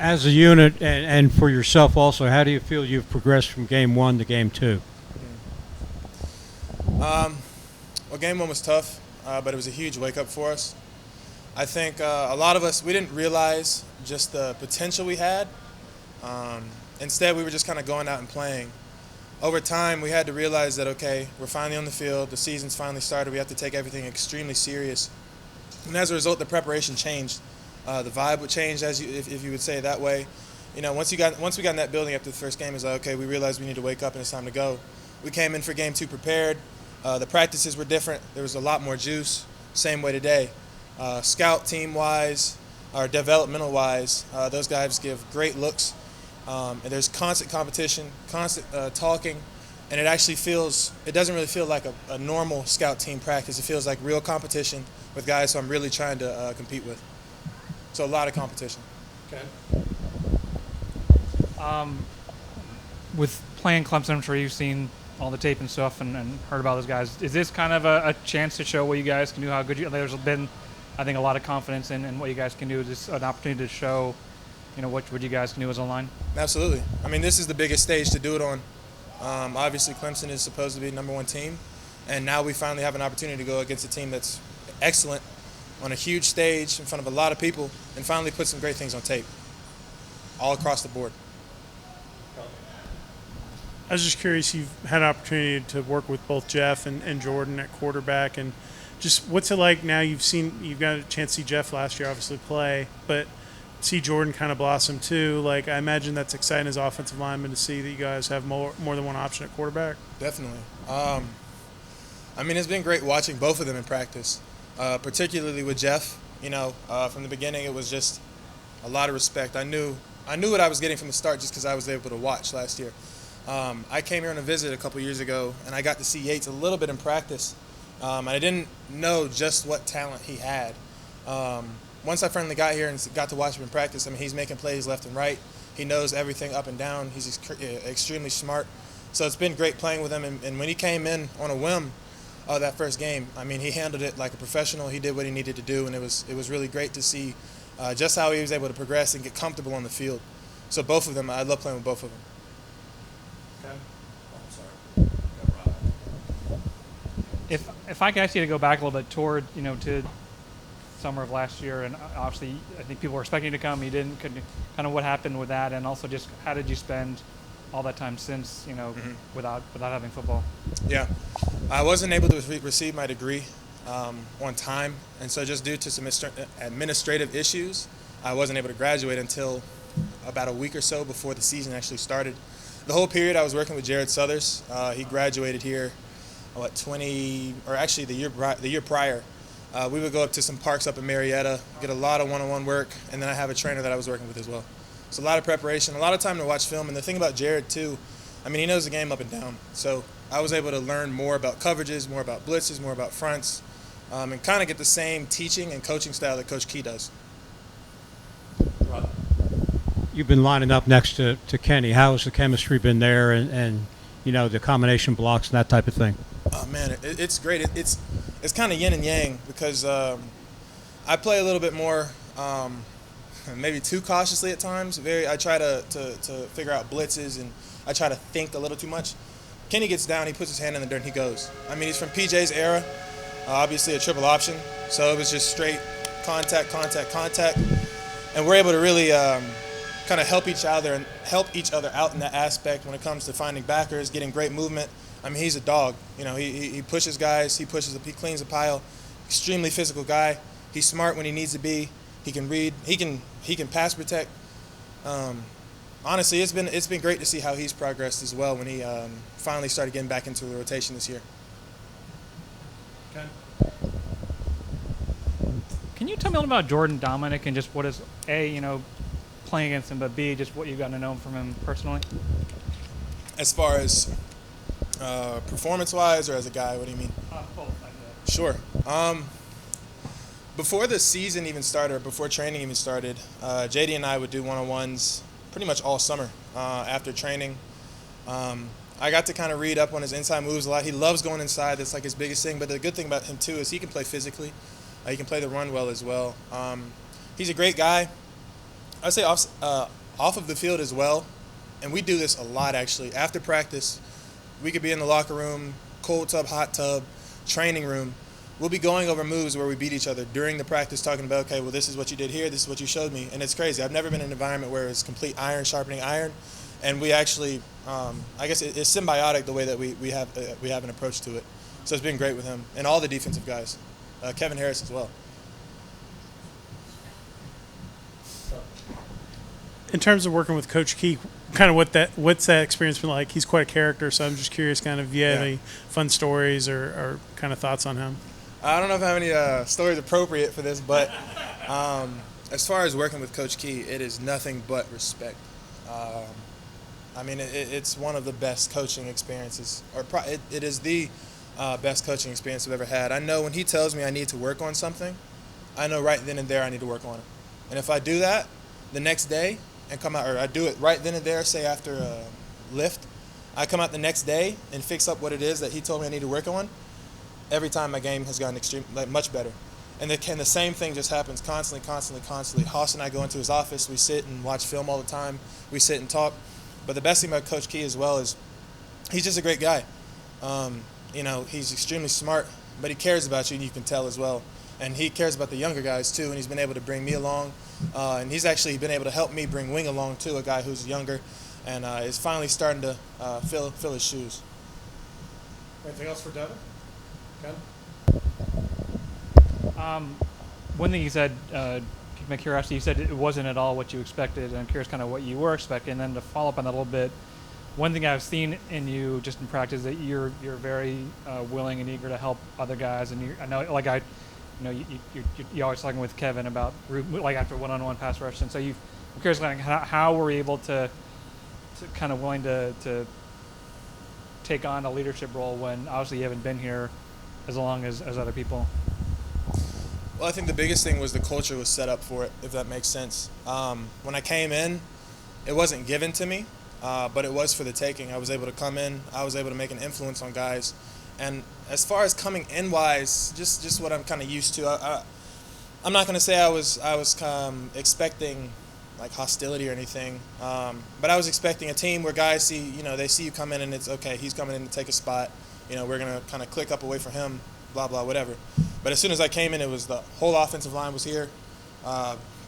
As a unit and for yourself also, how do you feel you've progressed from game one to game two? Well, game one was tough, but it was a huge wake-up for us. I think a lot of us, we didn't realize just the potential we had. Instead, we were just kind of going out and playing. Over time, we had to realize that, okay, we're finally on the field, the season's finally started, we have to take everything extremely serious. And as a result, the preparation changed. The vibe would change, if you would say it that way. You know, once we got in that building after the first game, it was like, okay, we realized we need to wake up and it's time to go. We came in for game two prepared. The practices were different. There was a lot more juice. Same way today. Scout team-wise, or developmental-wise, those guys give great looks. And there's constant competition, constant talking, and it doesn't really feel like a normal scout team practice. It feels like real competition with guys who I'm really trying to compete with. So a lot of competition. Okay. With playing Clemson, I'm sure you've seen all the tape and stuff and heard about those guys. Is this kind of a chance to show what you guys can do, how good there's been, I think, a lot of confidence in what you guys can do. Is this an opportunity to show, what you guys can do as a line? Absolutely. I mean, this is the biggest stage to do it on. Obviously, Clemson is supposed to be the number one team, and now we finally have an opportunity to go against a team that's excellent on a huge stage in front of a lot of people and finally put some great things on tape all across the board. I was just curious, you've had an opportunity to work with both Jeff and Jordan at quarterback, and just what's it like now? You've got a chance to see Jeff last year obviously play, but see Jordan kind of blossom too. Like, I imagine that's exciting as offensive lineman to see that you guys have more than one option at quarterback. Definitely. I mean, it's been great watching both of them in practice, particularly with Jeff. From the beginning, it was just a lot of respect. I knew what I was getting from the start just because I was able to watch last year. I came here on a visit a couple years ago, and I got to see Yates a little bit in practice. I didn't know just what talent he had. Once I finally got here and got to watch him in practice, I mean, he's making plays left and right. He knows everything up and down. He's extremely smart. So it's been great playing with him. And when he came in on a whim that first game, I mean, he handled it like a professional. He did what he needed to do, and it was really great to see just how he was able to progress and get comfortable on the field. So both of them, I love playing with both of them. If I could ask you to go back a little bit toward, to summer of last year, and obviously I think people were expecting you to come, you didn't. Kind of what happened with that, and also just how did you spend all that time since, without having football? Yeah, I wasn't able to receive my degree on time, and so just due to some administrative issues, I wasn't able to graduate until about a week or so before the season actually started. The whole period I was working with Jared Southers. He graduated here, the year prior. We would go up to some parks up in Marietta, get a lot of one-on-one work, and then I have a trainer that I was working with as well. So a lot of preparation, a lot of time to watch film. And the thing about Jared, too, I mean, he knows the game up and down. So I was able to learn more about coverages, more about blitzes, more about fronts, and kind of get the same teaching and coaching style that Coach Key does. You've been lining up next to Kenny. How has the chemistry been there and the combination blocks and that type of thing? Oh, man, it's great. It's kind of yin and yang because I play a little bit more maybe too cautiously at times. I try to figure out blitzes, and I try to think a little too much. Kenny gets down, he puts his hand in the dirt, and he goes. I mean, he's from PJ's era, obviously a triple option, so it was just straight contact, and we're able to really kind of help each other out in that aspect when it comes to finding backers, getting great movement. I mean, he's a dog. He pushes guys, he cleans the pile. Extremely physical guy. He's smart when he needs to be. He can read. He can pass protect. Honestly, it's been great to see how he's progressed as well when he finally started getting back into the rotation this year. Okay. Can you tell me a little about Jordan Domineck and just what is playing against him, but B, just what you've gotten to know from him personally? As far as performance-wise, or as a guy, what do you mean? Both. Sure. Before the season even started, or before training even started, JD and I would do one-on-ones pretty much all summer after training. I got to kind of read up on his inside moves a lot. He loves going inside. That's like his biggest thing. But the good thing about him, too, is he can play physically. He can play the run well as well. He's a great guy. I say off of the field as well, and we do this a lot actually. After practice, we could be in the locker room, cold tub, hot tub, training room. We'll be going over moves where we beat each other during the practice, talking about, okay, well, this is what you did here, this is what you showed me, and it's crazy. I've never been in an environment where it's complete iron sharpening iron, and we actually, I guess it's symbiotic the way that we have an approach to it. So it's been great with him and all the defensive guys, Kevin Harris as well. In terms of working with Coach Key, kind of what's that experience been like? He's quite a character, so I'm just curious, kind of, if you have any fun stories or kind of thoughts on him. I don't know if I have any stories appropriate for this, but as far as working with Coach Key, it is nothing but respect. I mean, it's one of the best coaching experiences, or it is the best coaching experience I've ever had. I know when he tells me I need to work on something, I know right then and there I need to work on it. And if I do that the next day and come out, or I do it right then and there, say after a lift, I come out the next day and fix up what it is that he told me I need to work on, every time my game has gotten much better. And the same thing just happens constantly. Haas and I go into his office. We sit and watch film all the time. We sit and talk. But the best thing about Coach Key as well is he's just a great guy. He's extremely smart, but he cares about you, and you can tell as well. And he cares about the younger guys too, and he's been able to bring me along. And he's actually been able to help me bring Wing along too, a guy who's younger, and is finally starting to fill his shoes. Anything else for Devin? Ken? One thing you said, my curiosity, you said it wasn't at all what you expected, and I'm curious kind of what you were expecting. And then to follow up on that a little bit, one thing I've seen in you just in practice is that you're very willing and eager to help other guys. And you're always talking with Kevin about like after one-on-one pass rush. And so I'm curious like how were you able to kind of willing to take on a leadership role when obviously you haven't been here as long as other people? Well, I think the biggest thing was the culture was set up for it, if that makes sense. When I came in, it wasn't given to me, but it was for the taking. I was able to come in. I was able to make an influence on guys. And as far as coming in wise, just what I'm kind of used to. I'm not going to say I was expecting like hostility or anything, but I was expecting a team where guys they see you come in and it's okay. He's coming in to take a spot. We're going to kind of click up away from him. Blah, blah, whatever. But as soon as I came in, it was the whole offensive line was here.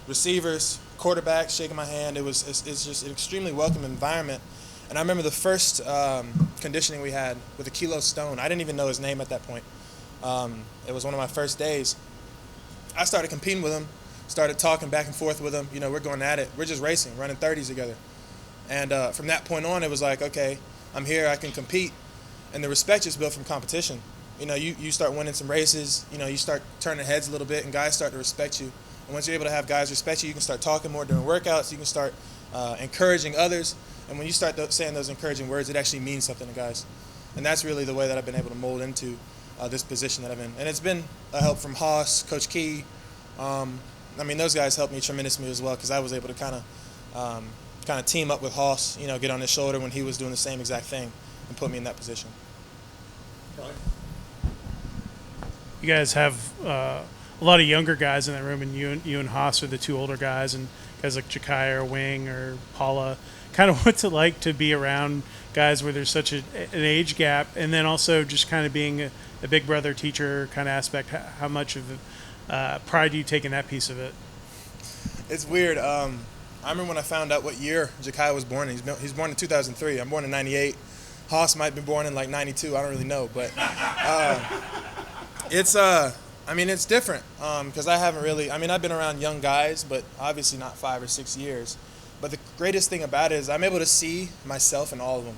Receivers, quarterbacks shaking my hand. It's just an extremely welcome environment. And I remember the first conditioning we had with Akilo Stone. I didn't even know his name at that point. It was one of my first days. I started competing with him, started talking back and forth with him. We're going at it. We're just racing, running 30s together. And from that point on, it was like, okay, I'm here, I can compete. And the respect just built from competition. You start winning some races, you start turning heads a little bit, and guys start to respect you. And once you're able to have guys respect you, you can start talking more during workouts, you can start encouraging others. And when you start saying those encouraging words, it actually means something to guys. And that's really the way that I've been able to mold into this position that I'm in. And it's been a help from Haas, Coach Key. Those guys helped me tremendously as well, because I was able to kind of team up with Haas, get on his shoulder when he was doing the same exact thing and put me in that position. You guys have a lot of younger guys in that room, and you and Haas are the two older guys, and guys like Jakai or Wing or Paula. Kind of what's it like to be around guys where there's such an age gap, and then also just kind of being a big brother teacher kind of aspect? How much of pride do you take in that piece of it? It's weird. I remember when I found out what year Jakai was born. He's born in 2003. I'm born in 98. Haas might be born in like 92. I don't really know, but it's different because I haven't really. I've been around young guys, but obviously not 5 or 6 years. But the greatest thing about it is I'm able to see myself in all of them.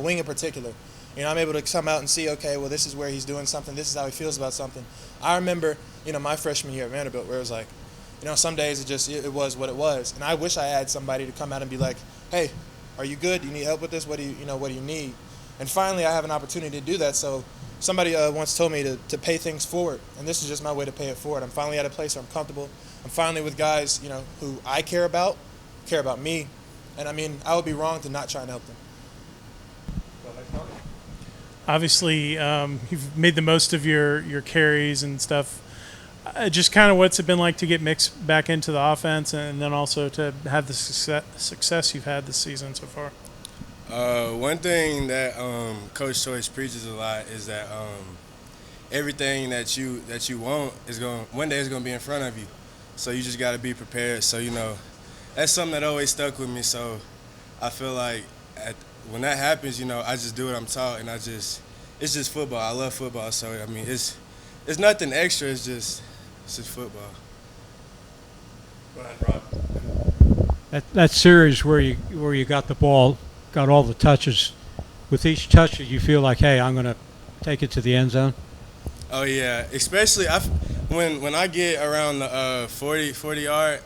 Wing in particular. I'm able to come out and see, okay, well, this is where he's doing something. This is how he feels about something. I remember, my freshman year at Vanderbilt, where it was like, some days it was what it was, and I wish I had somebody to come out and be like, hey, are you good? Do you need help with this? What do you need? And finally, I have an opportunity to do that. So somebody once told me to pay things forward, and this is just my way to pay it forward. I'm finally at a place where I'm comfortable. I'm finally with guys, who I care about me, and I would be wrong to not try and help them. Obviously, you've made the most of your carries and stuff. just kind of what's it been like to get mixed back into the offense, and then also to have the success you've had this season so far? One thing that Coach Choice preaches a lot is that everything that you want is one day is going to be in front of you. So you just got to be prepared. So, that's something that always stuck with me. So I feel like when that happens, I just do what I'm taught, and it's just football. I love football. So, I mean, it's nothing extra. It's just football. Go ahead, Rob. That series where you got the ball, got all the touches, with each touch you feel like, hey, I'm going to take it to the end zone? Oh, yeah. Especially when I get around the 40-yard,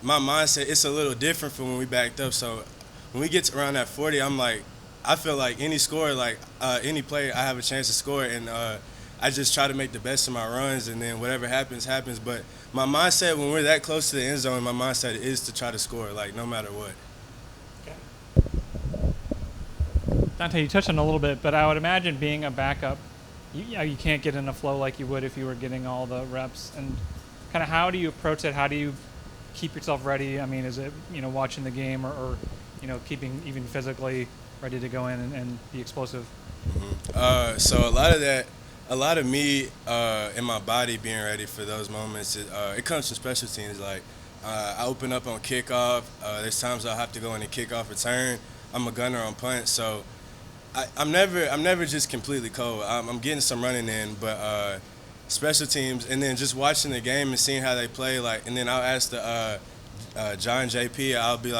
my mindset, it's a little different from when we backed up. So when we get to around that 40, I feel like any score, any play, I have a chance to score. And I just try to make the best of my runs, and then whatever happens, happens. But my mindset, when we're that close to the end zone, my mindset is to try to score, no matter what. Dontae, you touched on it a little bit, but I would imagine being a backup, you can't get in a flow like you would if you were getting all the reps. And kind of how do you approach it? How do you keep yourself ready? I mean, is it watching the game or keeping even physically ready to go in and be explosive? Mm-hmm. So a lot of me and my body being ready for those moments, it comes from special teams. I open up on kickoff. There's times I'll have to go in a kickoff return. I'm a gunner on punt, so I'm never just completely cold. I'm getting some running in, but special teams, and then just watching the game and seeing how they play, and then I'll ask the John JP. I'll be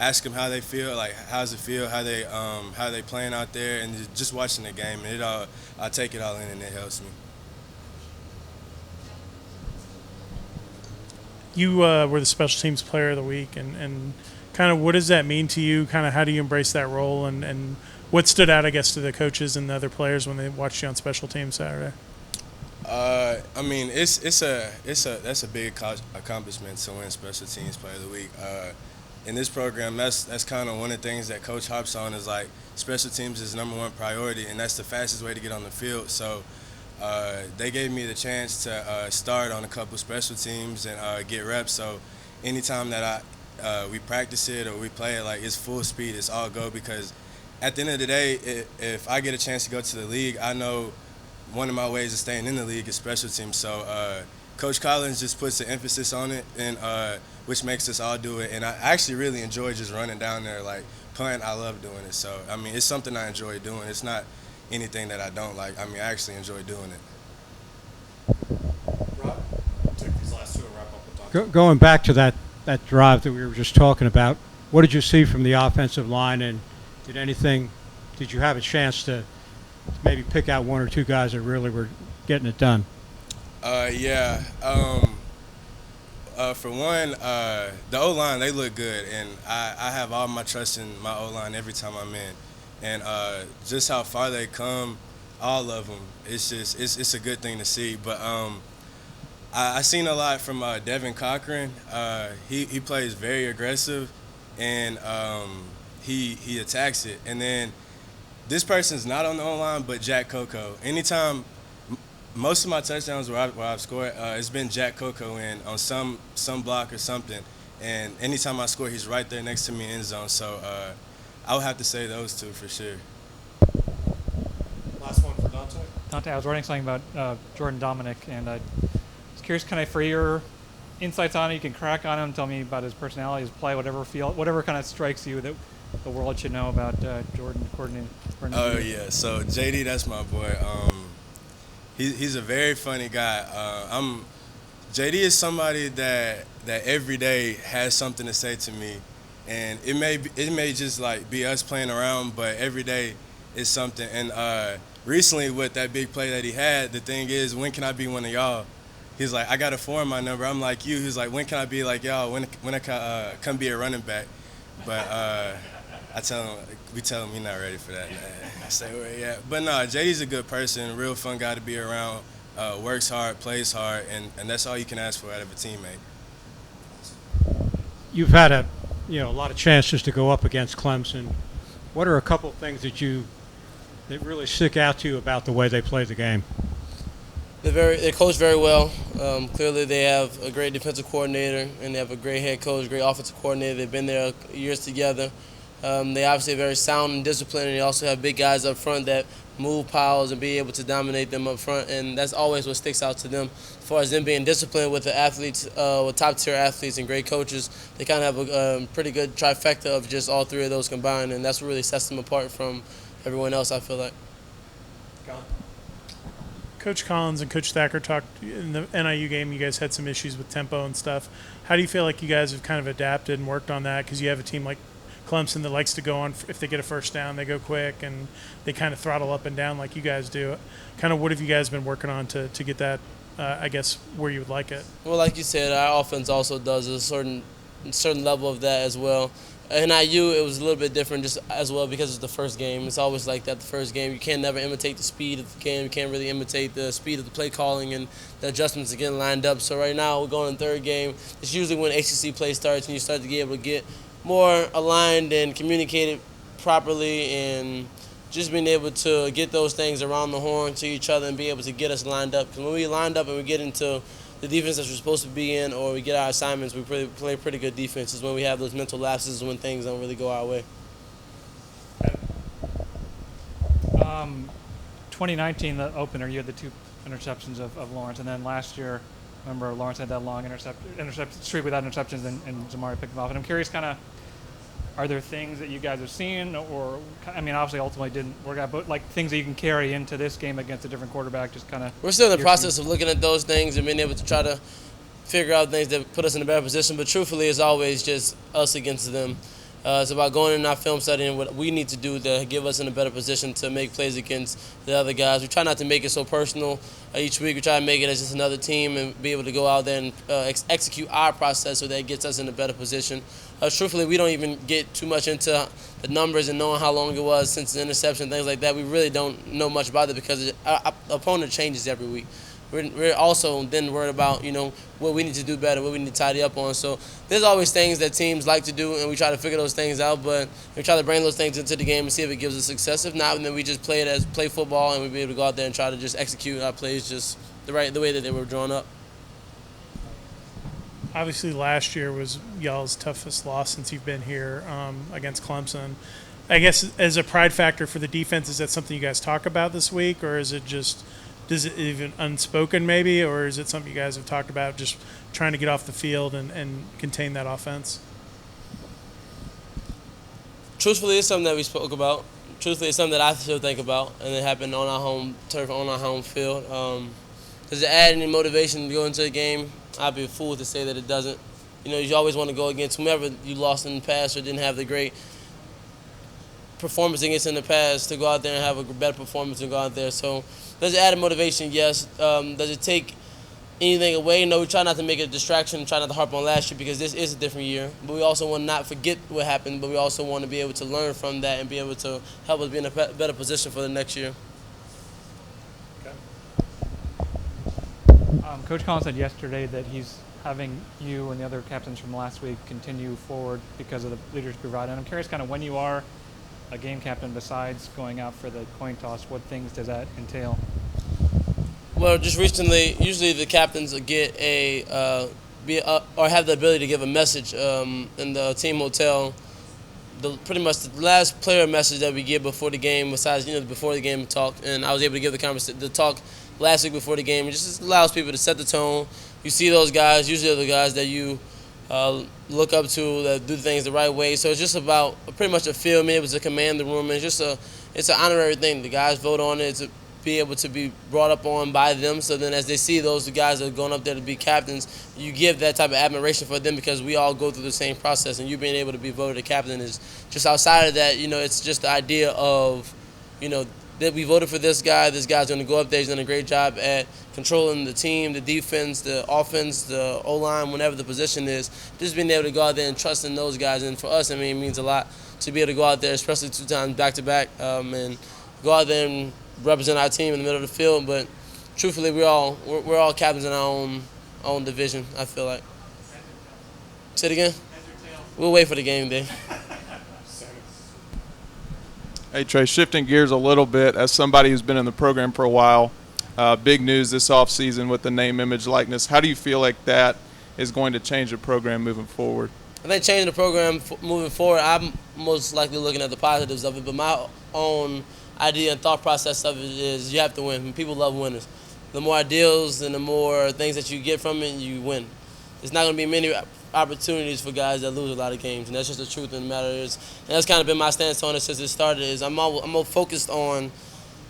ask them how they feel, how's it feel, how they playing out there, and just watching the game, and I take it all in, and it helps me. You were the special teams player of the week, and kind of what does that mean to you? Kind of how do you embrace that role, and what stood out, I guess, to the coaches and the other players when they watched you on special teams Saturday? I mean, that's a big accomplishment to win special teams player of the week. In this program, that's kind of one of the things that Coach hops on is special teams is #1 priority, and that's the fastest way to get on the field. So they gave me the chance to start on a couple special teams and get reps. So anytime that we practice it or we play it, it's full speed, it's all go, because at the end of the day, if I get a chance to go to the league, I know one of my ways of staying in the league is special teams. So Coach Collins just puts the emphasis on it, and which makes us all do it. And I actually really enjoy just running down there, playing. I love doing it. So, I mean, it's something I enjoy doing. It's not anything that I don't like. I mean, I actually enjoy doing it. Rob, take these last two and wrap up with Dontae. Going back to that drive that we were just talking about, what did you see from the offensive line, and did you have a chance to maybe pick out one or two guys that really were getting it done? Yeah. For one, the O-line, they look good, and I have all my trust in my O-line every time I'm in. And just how far they come, all of them, it's a good thing to see. But I seen a lot from Devin Cochran. He plays very aggressive, and he attacks it. And then this person's not on the O-line, but Jack Coco. Anytime, most of my touchdowns where I've scored, it's been Jack Coco in on some block or something. And anytime I score, he's right there next to me in zone. So I would have to say those two for sure. Last one for Dontae. Dontae, I was writing something about Jordan Domineck, and I was curious, for your insights on it, you can crack on him, tell me about his personality, his play, whatever kind of strikes you that the world should know about Jordan according to Oh, yeah. So, JD, that's my boy. He's a very funny guy. JD is somebody that every day has something to say to me. And it may just be us playing around, but every day is something. And recently with that big play that he had, the thing is, when can I be one of y'all? He's like, I got a 4 in my number. I'm like you. He's like, when can I be like y'all? When I can come be a running back? But we tell him he's not ready for that. I say where he at. But no, JD's a good person, real fun guy to be around. Works hard, plays hard, and that's all you can ask for out of a teammate. You've had a lot of chances to go up against Clemson. What are a couple of things that really stick out to you about the way they play the game? They're coached very well. Clearly, they have a great defensive coordinator, and they have a great head coach, great offensive coordinator. They've been there years together. They obviously are very sound and disciplined, and they also have big guys up front that move piles and be able to dominate them up front, and that's always what sticks out to them. As far as them being disciplined with the athletes, with top-tier athletes and great coaches, they kind of have a pretty good trifecta of just all three of those combined, and that's what really sets them apart from everyone else, I feel like. Coach Collins and Coach Thacker talked in the NIU game. You guys had some issues with tempo and stuff. How do you feel like you guys have kind of adapted and worked on that? Because you have a team like Clemson that likes to go on. If they get a first down, they go quick and they kind of throttle up and down like you guys do. Kind of what have you guys been working on to get that, I guess, where you would like it? Well, like you said, our offense also does a certain level of that as well. NIU, it was a little bit different just as well because it's the first game. It's always like that, the first game. You can't never imitate the speed of the game. You can't really imitate the speed of the play calling and the adjustments of getting lined up. So right now we're going in third game. It's usually when ACC play starts and you start to be able to get more aligned and communicated properly and just being able to get those things around the horn to each other and be able to get us lined up. Because when we lined up and we get into the defense that we're supposed to be in or we get our assignments, we play pretty good defenses. When we have those mental lapses when things don't really go our way. 2019, the opener, you had the 2 interceptions of Lawrence, and then last year, remember Lawrence had that long intercept streak without interceptions, and Zamari picked them off. And I'm curious, kind of, are there things that you guys have seen, or I mean, obviously, ultimately didn't work out, but like things that you can carry into this game against a different quarterback, just kind of. We're still in the process of looking at those things and being able to try to figure out things that put us in a better position. But truthfully, it's always just us against them. It's about going in our film study and what we need to do to give us in a better position to make plays against the other guys. We try not to make it so personal each week. We try to make it as just another team and be able to go out there and execute our process so that it gets us in a better position. Truthfully, we don't even get too much into the numbers and knowing how long it was since the interception, things like that. We really don't know much about it because our opponent changes every week. We're also then worried about, what we need to do better, what we need to tidy up on. So there's always things that teams like to do, and we try to figure those things out, but we try to bring those things into the game and see if it gives us success. If not, then we just play football, and we be able to go out there and try to just execute our plays just the way that they were drawn up. Obviously, last year was y'all's toughest loss since you've been here against Clemson. I guess as a pride factor for the defense, is that something you guys talk about this week, or is it just – does it even unspoken maybe, or is it something you guys have talked about just trying to get off the field and contain that offense? Truthfully, it's something that we spoke about. Truthfully, it's something that I still think about, and it happened on our home turf, on our home field. Does it add any motivation to go into a game? I'd be a fool to say that it doesn't. You always want to go against whomever you lost in the past or didn't have the great performance against in the past, to go out there and have a better performance and go out there. So does it add a motivation? Yes. Does it take anything away? No, we try not to make it a distraction, try not to harp on last year because this is a different year. But we also want to not forget what happened, but we also want to be able to learn from that and be able to help us be in a better position for the next year. Coach Collins said yesterday that he's having you and the other captains from last week continue forward because of the leadership provided. And I'm curious kind of when you are a game captain, besides going out for the coin toss, what things does that entail? Well, just recently, usually the captains get or have the ability to give a message in the team hotel. Pretty much the last player message that we give before the game, besides before the game talk, and I was able to give the talk last week before the game. It just allows people to set the tone. You see those guys, usually the guys that you look up to, that do things the right way. So it's just about pretty much a feel, being able to command the room. And it's an honorary thing. The guys vote on it to be able to be brought up on by them. So then as they see the guys that are going up there to be captains, you give that type of admiration for them because we all go through the same process. And you being able to be voted a captain is just outside of that, it's just the idea of, that we voted for this guy. This guy's going to go up there. He's done a great job at controlling the team, the defense, the offense, the O-line, whenever the position is. Just being able to go out there and trust in those guys. And for us, it means a lot to be able to go out there, especially 2 times back-to-back, and go out there and represent our team in the middle of the field. But truthfully, we're all captains in our own division, I feel like. Say it again? We'll wait for the game day. Hey, Trey, shifting gears a little bit, as somebody who's been in the program for a while, big news this offseason with the name, image, likeness. How do you feel like that is going to change the program moving forward? I think changing the program moving forward, I'm most likely looking at the positives of it, but my own idea and thought process of it is you have to win. People love winners. The more ideals and the more things that you get from it, you win. There's not going to be many opportunities for guys that lose a lot of games, and that's just the truth of the matter. And that's kind of been my stance on it since it started. Is I'm more focused on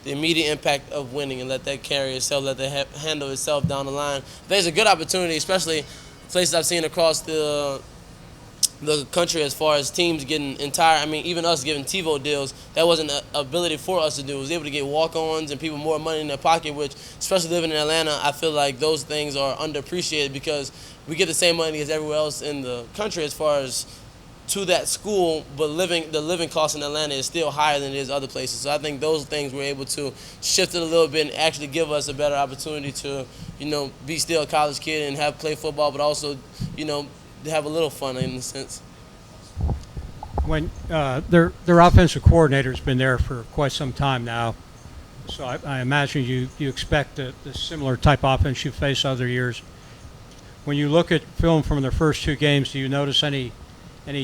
the immediate impact of winning and let that carry itself, let that handle itself down the line. There's a good opportunity, especially places I've seen across the country as far as teams getting even us giving TiVo deals, that wasn't an ability for us to do. We was able to get walk-ons and people more money in their pocket, which, especially living in Atlanta, I feel like those things are underappreciated because we get the same money as everywhere else in the country as far as to that school, but the living cost in Atlanta is still higher than it is other places. So I think those things were able to shift it a little bit and actually give us a better opportunity to, be still a college kid and play football, but also, to have a little fun in a sense. When their offensive coordinator's been there for quite some time now, so I imagine you expect the similar type of offense you face other years. When you look at film from their first two games, do you notice any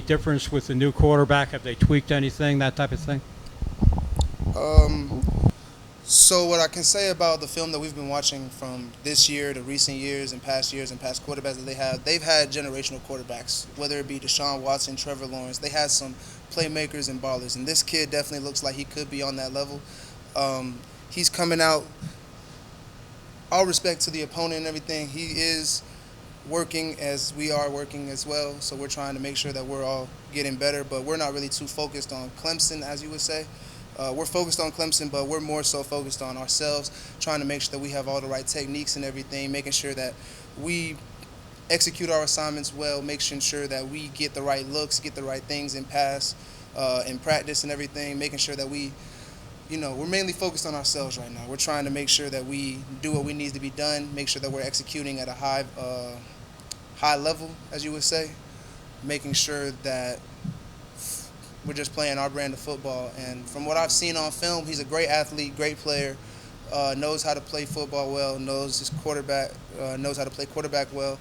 difference with the new quarterback? Have they tweaked anything, that type of thing? So what I can say about the film that we've been watching from this year to recent years and past quarterbacks that they've had generational quarterbacks, whether it be Deshaun Watson, Trevor Lawrence. They had some playmakers and ballers, and this kid definitely looks like he could be on that level. He's coming out, all respect to the opponent and everything, he is working as we are working as well, so we're trying to make sure that we're all getting better, but we're not really too focused on Clemson, as you would say. We're focused on Clemson, but we're more so focused on ourselves, trying to make sure that we have all the right techniques and everything, making sure that we execute our assignments well, making sure that we get the right looks, get the right things in pass, in practice and everything, making sure that we're mainly focused on ourselves right now. We're trying to make sure that we do what we need to be done, make sure that we're executing at a high level, as you would say, making sure that we're just playing our brand of football. And from what I've seen on film, he's a great athlete, great player, knows how to play football well, knows how to play quarterback well.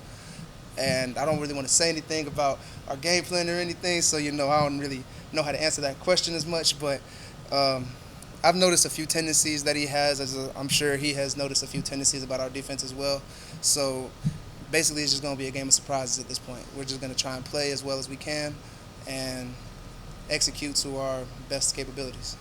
And I don't really want to say anything about our game plan or anything, so I don't really know how to answer that question as much. But I've noticed a few tendencies that he has, I'm sure he has noticed a few tendencies about our defense as well. So basically, it's just going to be a game of surprises at this point. We're just going to try and play as well as we can and execute to our best capabilities.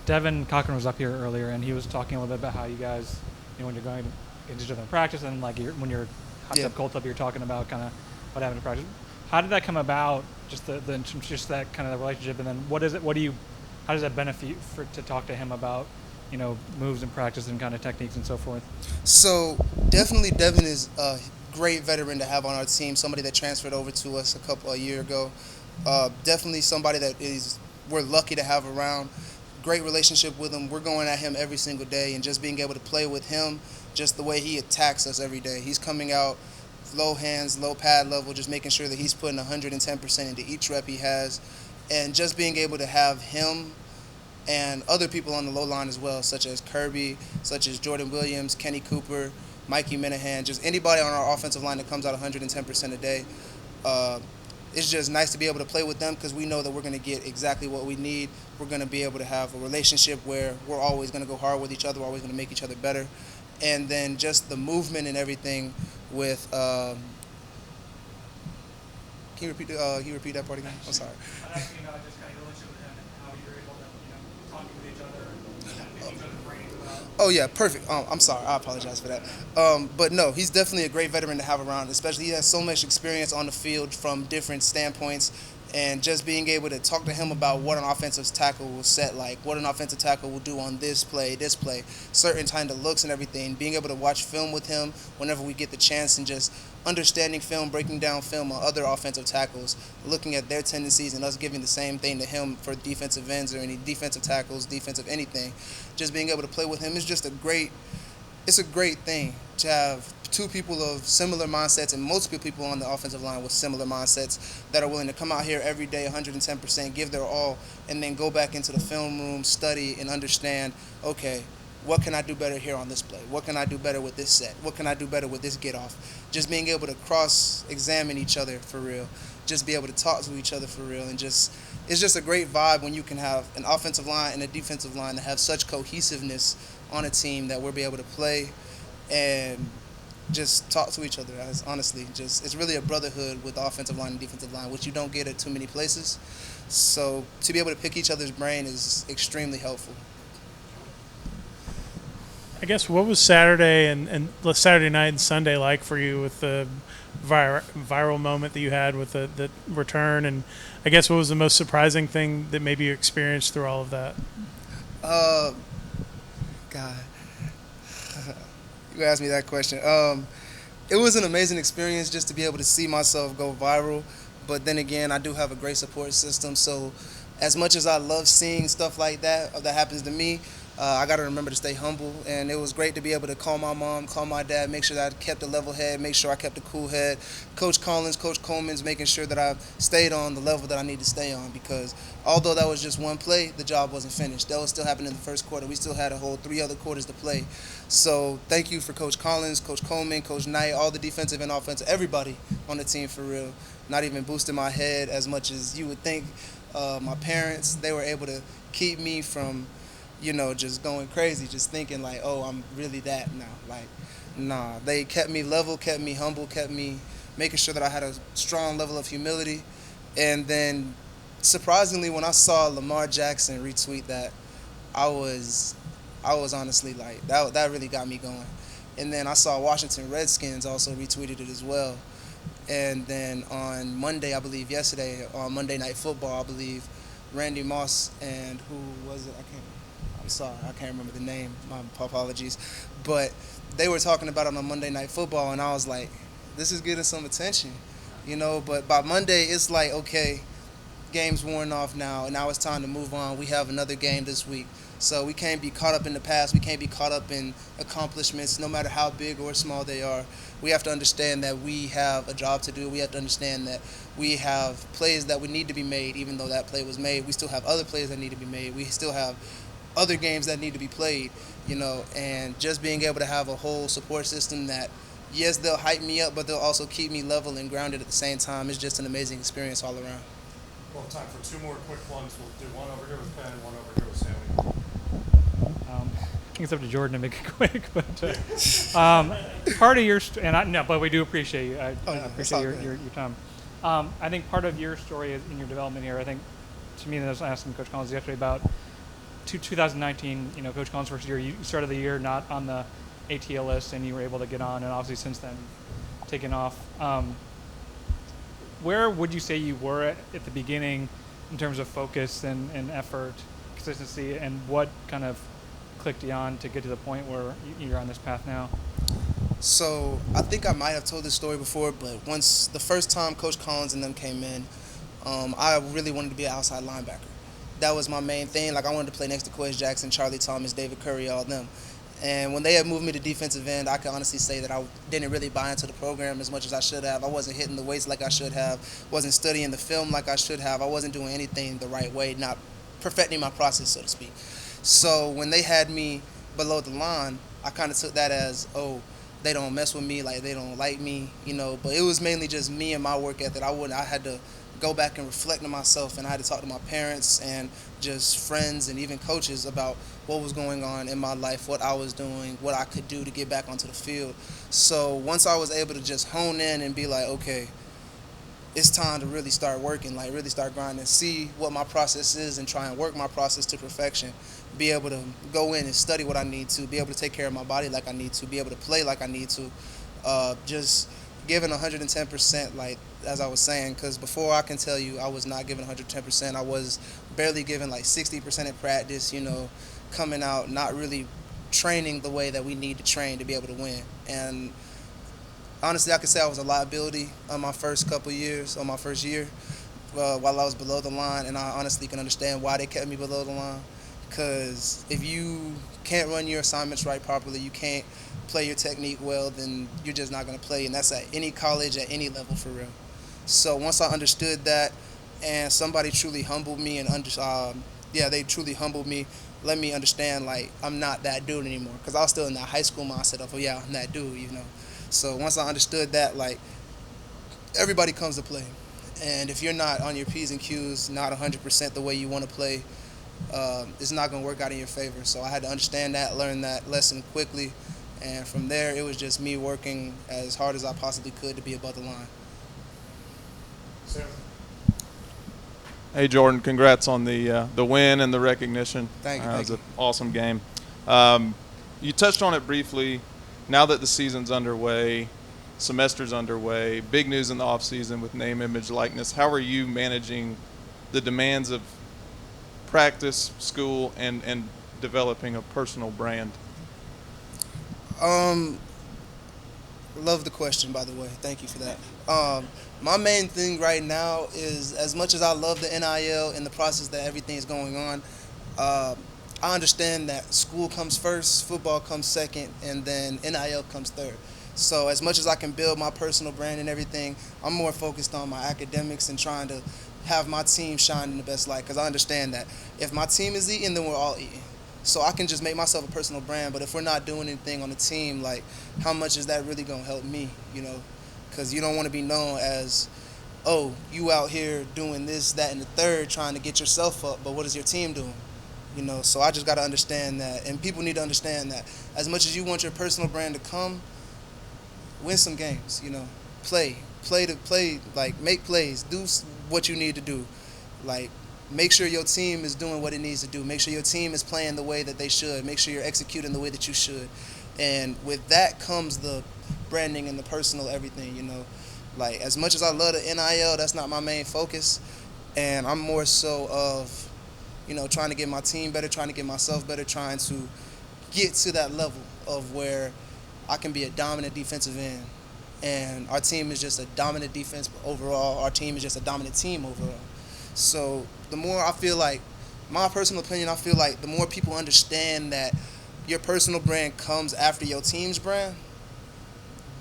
Devin Cochran was up here earlier, and he was talking a little bit about how you guys, when you're going into each other in practice, and when you're hot up, cold up, you're talking about kind of what happened in practice. How did that come about? Just that kind of the relationship, and then how does that benefit to talk to him about moves in practice and kind of techniques and so forth? So definitely Devin is a great veteran to have on our team, somebody that transferred over to us a year ago. Definitely somebody that we're lucky to have around. Great relationship with him. We're going at him every single day, and just being able to play with him, just the way he attacks us every day. He's coming out low hands, low pad level, just making sure that he's putting 110% into each rep he has, and just being able to have him and other people on the low line as well, such as Kirby, such as Jordan Williams, Kenny Cooper, Mikey Minahan, just anybody on our offensive line that comes out 110% a day. It's just nice to be able to play with them because we know that we're going to get exactly what we need. We're going to be able to have a relationship where we're always going to go hard with each other. We're always going to make each other better. And then just the movement and everything with can you repeat that part again? I'm sorry. I'm asking about just kind of relationship with him and how you're able to, talking with each other and picking each other's brains about. Oh yeah, perfect. I'm sorry, I apologize for that. But no, he's definitely a great veteran to have around. Especially he has so much experience on the field from different standpoints, and just being able to talk to him about what an offensive tackle will set like, what an offensive tackle will do on this play, certain kind of looks and everything. Being able to watch film with him whenever we get the chance, and just understanding film, breaking down film on other offensive tackles, looking at their tendencies, and us giving the same thing to him for defensive ends or any defensive tackles, defensive anything. Just being able to play with him is just it's a great thing to have two people of similar mindsets and multiple people on the offensive line with similar mindsets that are willing to come out here every day 110%, give their all, and then go back into the film room, study, and understand, okay, what can I do better here on this play? What can I do better with this set? What can I do better with this get off? Just being able to cross-examine each other for real. Just be able to talk to each other for real. And just it's just a great vibe when you can have an offensive line and a defensive line that have such cohesiveness on a team that we'll be able to play and just talk to each other. As honestly, just it's really a brotherhood with the offensive line and defensive line, which you don't get at too many places. So to be able to pick each other's brain is extremely helpful. I guess what was Saturday and Saturday night and Sunday like for you with the viral moment that you had with the return, and I guess what was the most surprising thing that maybe you experienced through all of that? God, you asked me that question. It was an amazing experience just to be able to see myself go viral, but then again, I do have a great support system, so as much as I love seeing stuff like that happens to me, I got to remember to stay humble, and it was great to be able to call my mom, call my dad, make sure that I kept a level head, make sure I kept a cool head. Coach Collins, Coach Coleman's making sure that I stayed on the level that I need to stay on, because although that was just one play, the job wasn't finished. That was still happening in the first quarter. We still had a whole 3 other quarters to play. So thank you for Coach Collins, Coach Coleman, Coach Knight, all the defensive and offensive, everybody on the team for real. Not even boosting my head as much as you would think. My parents, they were able to keep me from just going crazy, just thinking like, oh, I'm really that now. Like, nah, they kept me level, kept me humble, kept me making sure that I had a strong level of humility. And then, surprisingly, when I saw Lamar Jackson retweet that, I was honestly like, that really got me going. And then I saw Washington Redskins also retweeted it as well. And then on Monday, I believe yesterday, on Monday Night Football, I believe, Randy Moss and who was it? I'm sorry, I can't remember the name. My apologies. But they were talking about it on Monday Night Football, and I was like, this is getting some attention, But by Monday, it's like, okay, game's worn off now, and now it's time to move on. We have another game this week. So we can't be caught up in the past. We can't be caught up in accomplishments, no matter how big or small they are. We have to understand that we have a job to do. We have to understand that we have plays that would need to be made. Even though that play was made, we still have other plays that need to be made. We still have other games that need to be played, and just being able to have a whole support system that, yes, they'll hype me up, but they'll also keep me level and grounded at the same time. It's just an amazing experience all around. We'll have time for 2 more quick ones. We'll do one over here with Ben and one over here with Sammy. I think it's up to Jordan to make it quick, but part of your but we do appreciate you. I appreciate your time. I think part of your story is in your development here. I think to me, I was asking Coach Collins yesterday about 2019. Coach Collins' first year, you started the year not on the ATL list, and you were able to get on, and obviously since then, taken off. Where would you say you were at the beginning in terms of focus and effort, consistency, and what kind of clicked you on to get to the point where you're on this path now? So I think I might have told this story before, but once the first time Coach Collins and them came in, I really wanted to be an outside linebacker. That was my main thing. Like, I wanted to play next to Quez Jackson, Charlie Thomas, David Curry, all them. And when they had moved me to defensive end, I can honestly say that I didn't really buy into the program as much as I should have. I wasn't hitting the weights like I should have, wasn't studying the film like I should have. I wasn't doing anything the right way, not perfecting my process, so to speak. So when they had me below the line, I kind of took that as, oh, they don't mess with me, like they don't like me, But it was mainly just me and my work ethic. I had to go back and reflect on myself, and I had to talk to my parents and just friends and even coaches about what was going on in my life, what I was doing, what I could do to get back onto the field. So once I was able to just hone in and be like, okay, it's time to really start working, like really start grinding, see what my process is and try and work my process to perfection, be able to go in and study what I need to, be able to take care of my body like I need to, be able to play like I need to, just giving 110%, like as I was saying, because before I can tell you I was not giving 110%. I was barely giving like 60% in practice, coming out, not really training the way that we need to train to be able to win. And honestly, I could say I was a liability on my first couple years, on my first year, while I was below the line, and I honestly can understand why they kept me below the line, because if you can't run your assignments right properly, you can't play your technique well, then you're just not going to play. And that's at any college, at any level, for real. So once I understood that, and somebody truly humbled me they truly humbled me, let me understand, like, I'm not that dude anymore. Because I was still in that high school mindset of, oh, yeah, I'm that dude, you know. So once I understood that, like, everybody comes to play. And if you're not on your P's and Q's, not 100% the way you want to play, it's not going to work out in your favor. So I had to understand that, learn that lesson quickly. And from there, it was just me working as hard as I possibly could to be above the line. Sam. Hey, Jordan, congrats on the win and the recognition. Thank you. It was an awesome game. You touched on it briefly. Now that the season's underway, semester's underway, big news in the offseason with name, image, likeness, how are you managing the demands of practice, school, and developing a personal brand? Love the question, by the way. Thank you for that. My main thing right now is, as much as I love the NIL and the process that everything is going on, I understand that school comes first, football comes second, and then NIL comes third. So as much as I can build my personal brand and everything, I'm more focused on my academics and trying to have my team shine in the best light, because I understand that if my team is eating, then we're all eating. So I can just make myself a personal brand, but if we're not doing anything on the team, like, how much is that really going to help me, you know? Because you don't want to be known as, oh, you out here doing this, that, and the third, trying to get yourself up, but what is your team doing? You know, so I just got to understand that, and people need to understand that. As much as you want your personal brand to come, win some games, you know. Play, like, make plays, do what you need to do. Like, make sure your team is doing what it needs to do. Make sure your team is playing the way that they should. Make sure you're executing the way that you should. And with that comes the branding and the personal everything, you know. Like, as much as I love the NIL, that's not my main focus. And I'm more so of, you know, trying to get my team better, trying to get myself better, trying to get to that level of where I can be a dominant defensive end. And our team is just a dominant defense overall. Our team is just a dominant team overall. So the more I feel like, my personal opinion, I feel like the more people understand that your personal brand comes after your team's brand,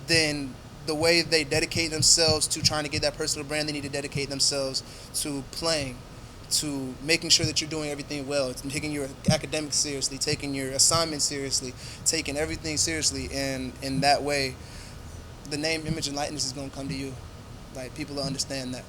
then the way they dedicate themselves to trying to get that personal brand, they need to dedicate themselves to playing, to making sure that you're doing everything well, taking your academics seriously, taking your assignments seriously, taking everything seriously. And in that way, the name, image, and likeness is going to come to you. Like, people will understand that.